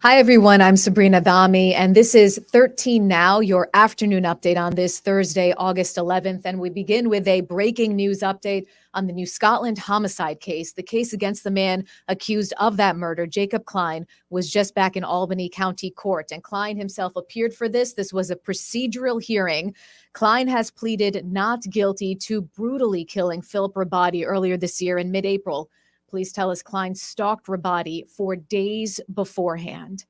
Hi, everyone. I'm Sabrina Dhami, and this is 13 Now, your afternoon update on this Thursday, August 11th. And we begin with a breaking news update on the New Scotland homicide case. The case against the man accused of that murder, Jacob Clyde, was just back in Albany County Court, and Clyde himself appeared for this. This was a procedural hearing. Clyde has pleaded not guilty to brutally killing Philip Rabati earlier this year in mid-April. Police tell us Clyde stalked Rabati for days beforehand.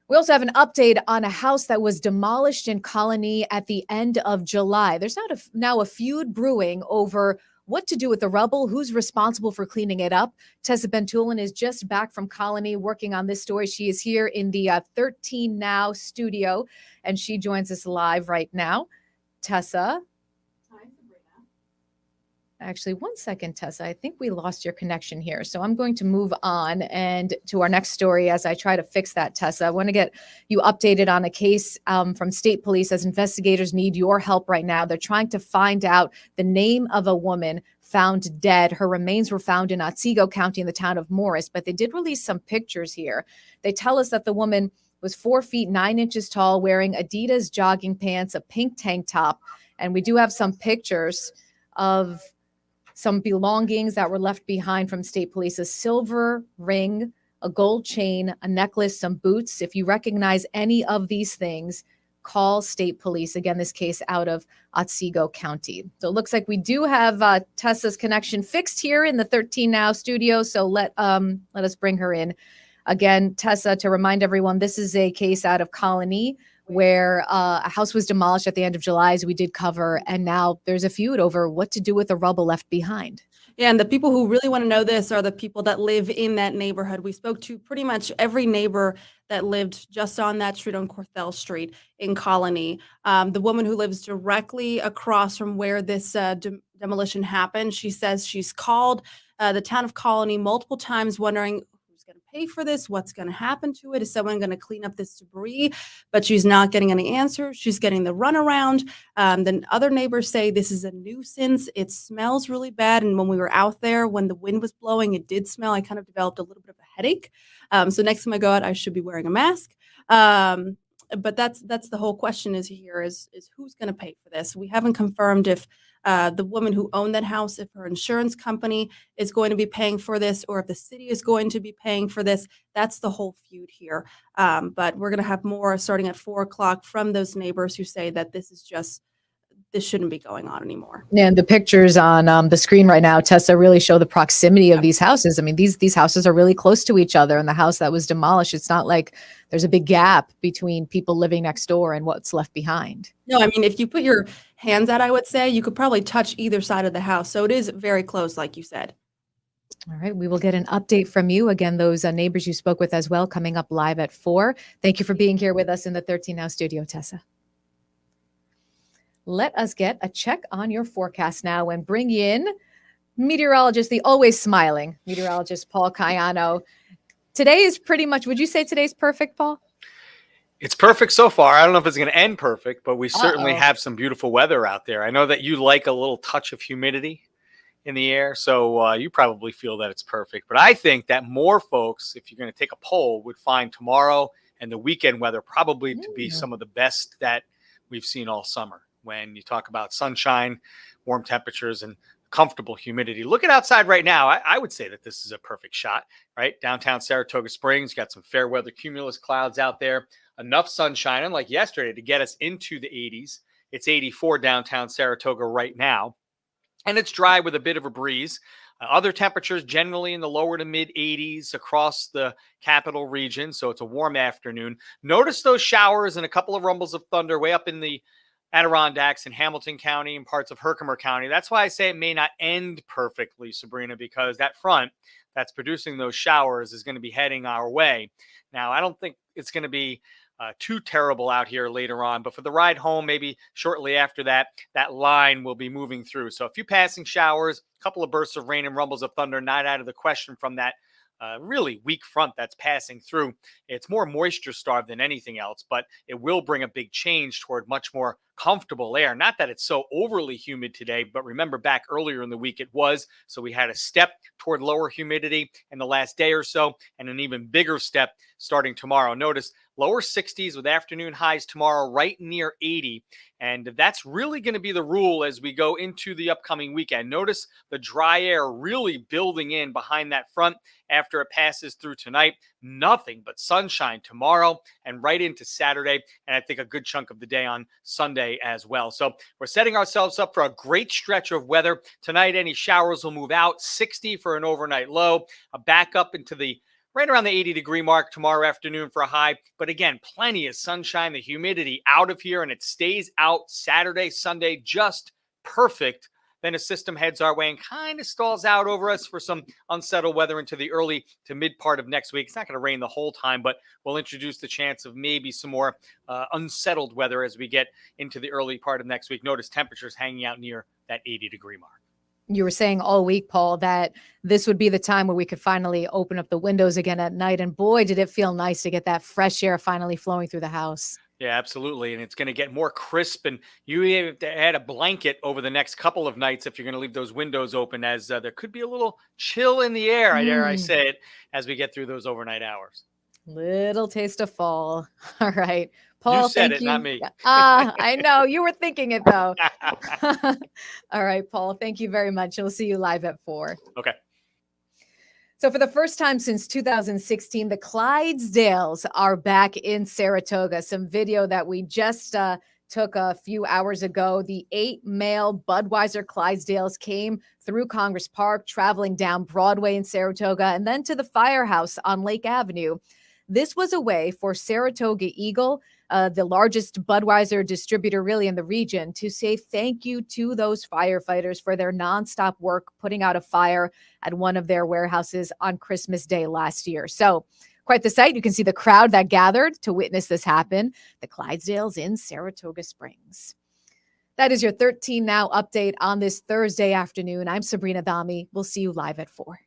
We also have an update on a house that was demolished in Colony at the end of July. There's now a feud brewing over what to do with the rubble, who's responsible for cleaning it up. Tessa Bentulin is just back from Colony working on this story. She is here in the 13 Now studio, and she joins us live right now. Tessa. Actually, one second, Tessa. I think we lost your connection here. So I'm going to move on and to our next story as I try to fix that, Tessa. I want to get you updated on a case from state police as investigators need your help right now. They're trying to find out the name of a woman found dead. Her remains were found in Otsego County in the town of Morris, but they did release some pictures here. They tell us that the woman was 4 feet 9 inches tall, wearing Adidas jogging pants, a pink tank top. And we do have some pictures of some belongings that were left behind from state police: a silver ring, a gold chain, a necklace, some boots. If you recognize any of these things, call state police. Again, this case out of Otsego County. So it looks like we do have Tessa's connection fixed here in the 13 Now studio. So let us bring her in. Again, Tessa, to remind everyone, this is a case out of Colony where a house was demolished at the end of July, as we did cover, and now there's a feud over what to do with the rubble left behind. Yeah, and the people who really want to know this are the people that live in that neighborhood. We spoke to pretty much every neighbor that lived just on that street, on Corthell Street in Colony. The woman who lives directly across from where this demolition happened, she says she's called the town of Colony multiple times wondering who's going to pay for this, what's going to happen to it, is someone going to clean up this debris, but she's not getting any answers. She's getting the runaround. Then other neighbors say this is a nuisance. It smells really bad. And when we were out there, when the wind was blowing, it did smell. I kind of developed a little bit of a headache. So next time I go out, I should be wearing a mask. But that's the whole question is who's going to pay for this? We haven't confirmed if the woman who owned that house, if her insurance company is going to be paying for this, or if the city is going to be paying for this. That's the whole feud here. But we're going to have more starting at 4:00 from those neighbors who say that this shouldn't be going on anymore. And the pictures on the screen right now, Tessa, really show the proximity of these houses. I mean, these houses are really close to each other. And the house that was demolished, it's not like there's a big gap between people living next door and what's left behind. No, I mean, if you put your hands out, I would say you could probably touch either side of the house. So it is very close, like you said. All right. We will get an update from you. Again, those neighbors you spoke with as well, coming up live at 4. Thank you for being here with us in the 13 Now studio, Tessa. Let us get a check on your forecast now and bring in meteorologist, the always smiling meteorologist, Paul Cayano. Today is pretty much, would you say today's perfect, Paul? It's perfect so far. I don't know if it's going to end perfect, but we certainly have some beautiful weather out there. I know that you like a little touch of humidity in the air, so you probably feel that it's perfect. But I think that more folks, if you're going to take a poll, would find tomorrow and the weekend weather probably to be some of the best that we've seen all summer. When you talk about sunshine, warm temperatures, and comfortable humidity. Looking outside right now, I would say that this is a perfect shot, right? Downtown Saratoga Springs, got some fair weather cumulus clouds out there. Enough sunshine, unlike yesterday, to get us into the 80s. It's 84 downtown Saratoga right now. And it's dry with a bit of a breeze. Other temperatures generally in the lower to mid 80s across the capital region. So it's a warm afternoon. Notice those showers and a couple of rumbles of thunder way up in the Adirondacks in Hamilton County and parts of Herkimer County. That's why I say it may not end perfectly, Sabrina, because that front that's producing those showers is going to be heading our way. Now, I don't think it's going to be too terrible out here later on, but for the ride home, maybe shortly after that, that line will be moving through. So a few passing showers, a couple of bursts of rain and rumbles of thunder, not out of the question from that really weak front that's passing through. It's more moisture starved than anything else, but it will bring a big change toward much more comfortable air. Not that it's so overly humid today, but remember back earlier in the week it was. So we had a step toward lower humidity in the last day or so, and an even bigger step starting tomorrow. Notice lower 60s with afternoon highs tomorrow, right near 80. And that's really going to be the rule as we go into the upcoming weekend. Notice the dry air really building in behind that front after it passes through tonight. Nothing but sunshine tomorrow and right into Saturday. And I think a good chunk of the day on Sunday as well. So we're setting ourselves up for a great stretch of weather. Tonight, any showers will move out. 60 for an overnight low. A back up into the right around the 80-degree mark tomorrow afternoon for a high. But again, plenty of sunshine, the humidity out of here, and it stays out Saturday, Sunday, just perfect. Then a system heads our way and kind of stalls out over us for some unsettled weather into the early to mid part of next week. It's not going to rain the whole time, but we'll introduce the chance of maybe some more unsettled weather as we get into the early part of next week. Notice temperatures hanging out near that 80-degree mark. You were saying all week, Paul, that this would be the time where we could finally open up the windows again at night. And boy, did it feel nice to get that fresh air finally flowing through the house. Yeah, absolutely. And it's going to get more crisp. And you have to add a blanket over the next couple of nights if you're going to leave those windows open, as there could be a little chill in the air, I dare I say it, as we get through those overnight hours. Little taste of fall. All right. Paul, you said thank it, you. not me. I know. You were thinking it, though. All right, Paul, thank you very much. We'll see you live at 4. Okay. So for the first time since 2016, the Clydesdales are back in Saratoga. Some video that we just took a few hours ago. The 8 male Budweiser Clydesdales came through Congress Park, traveling down Broadway in Saratoga, and then to the firehouse on Lake Avenue. This was a way for Saratoga Eagle, the largest Budweiser distributor really in the region, to say thank you to those firefighters for their nonstop work putting out a fire at one of their warehouses on Christmas Day last year. So quite the sight. You can see the crowd that gathered to witness this happen. The Clydesdales in Saratoga Springs. That is your 13 Now update on this Thursday afternoon. I'm Sabrina Dami. We'll see you live at 4.